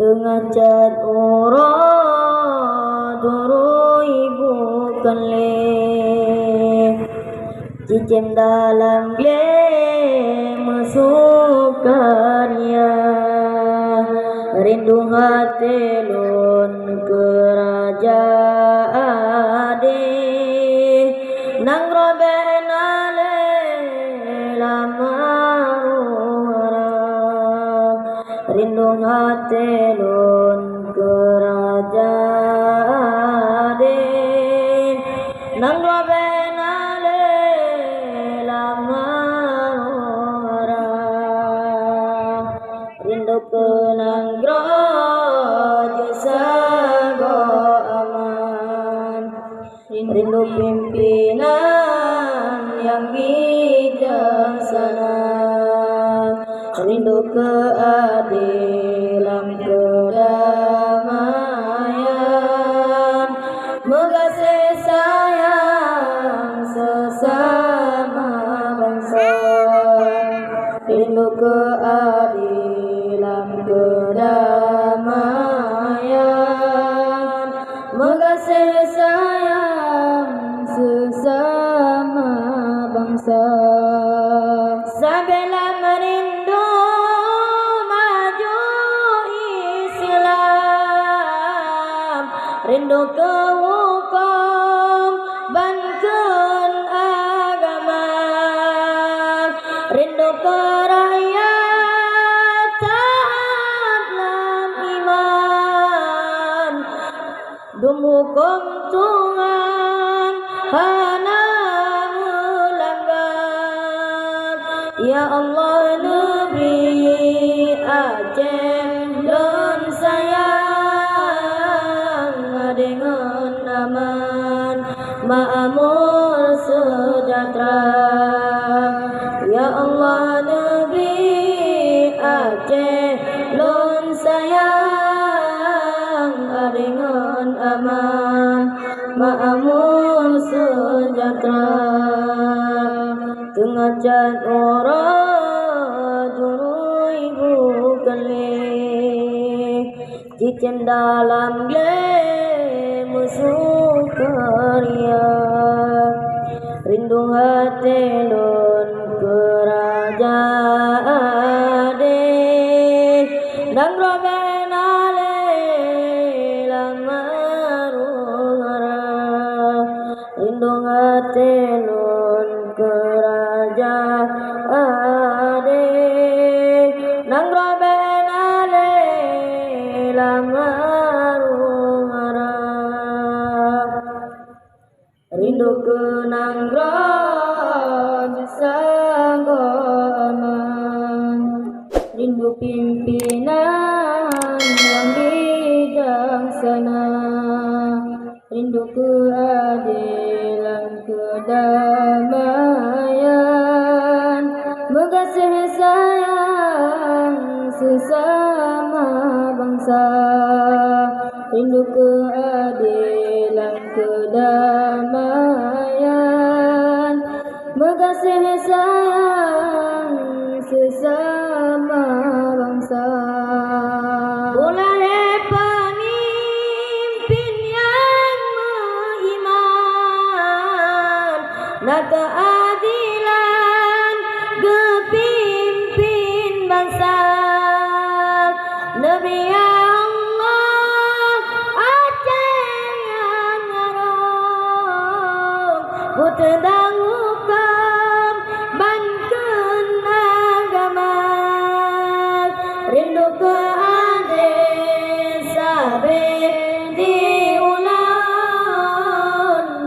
tengah cat urut turu ibu kelih cicim dalam gle masuk karya rindu hati lun kerajaan nang roben ale lama rindu hati lun kerajaan nang roben ale lama rindu kenang grojo sago aman rindu pimpinan yang bijaksana rindu keadilan kedamaian mengasih sayang sesama bangsa rindu keadilan kedamaian mengasih sayang sesama bangsa sambil merindu maju Islam rindu ke hukum bangun agama rindu ke rakyat taat dalam iman dum hukum Tuhan hana melanggar ya Allah negeri Aceh lon sayang dengan aman makmur sejahtera ya Allah negeri Aceh lon sayang dengan aman makmur sejahtera tengah cat orang turu ibu kelih cicim dalam gle musuh karya rindu hati lun kerajaan nang roben ale lama rindu hati lun kerajaan nang roben ale lama rindu kenang raja sanggo aman rindu pimpinan yang bijaksana rindu keadilan kedamaian mengasih sayang sesama bangsa rindu keadilan kedamaian mengasih sayang sesama bangsa mulai pemimpin yang beriman nak keadilan kepimpin bangsa Nabi Allah Aceh yang ngarong putendang hukum bangun agama rindu keadil sabe diulang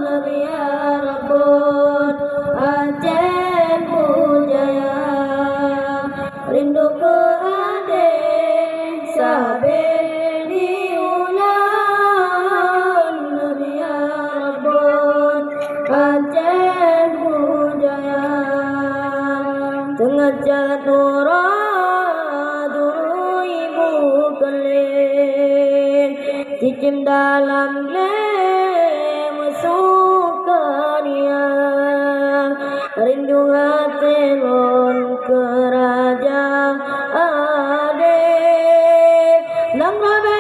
Nabi Rabbun Aceh Pujaya rindu keadil sabe diulang Nabi Rabbun Aceh Pujaya tengah jatuh dulu ibu kelih cicim dalam gle masuk karya rindu hati lon kerajaan Nang rabe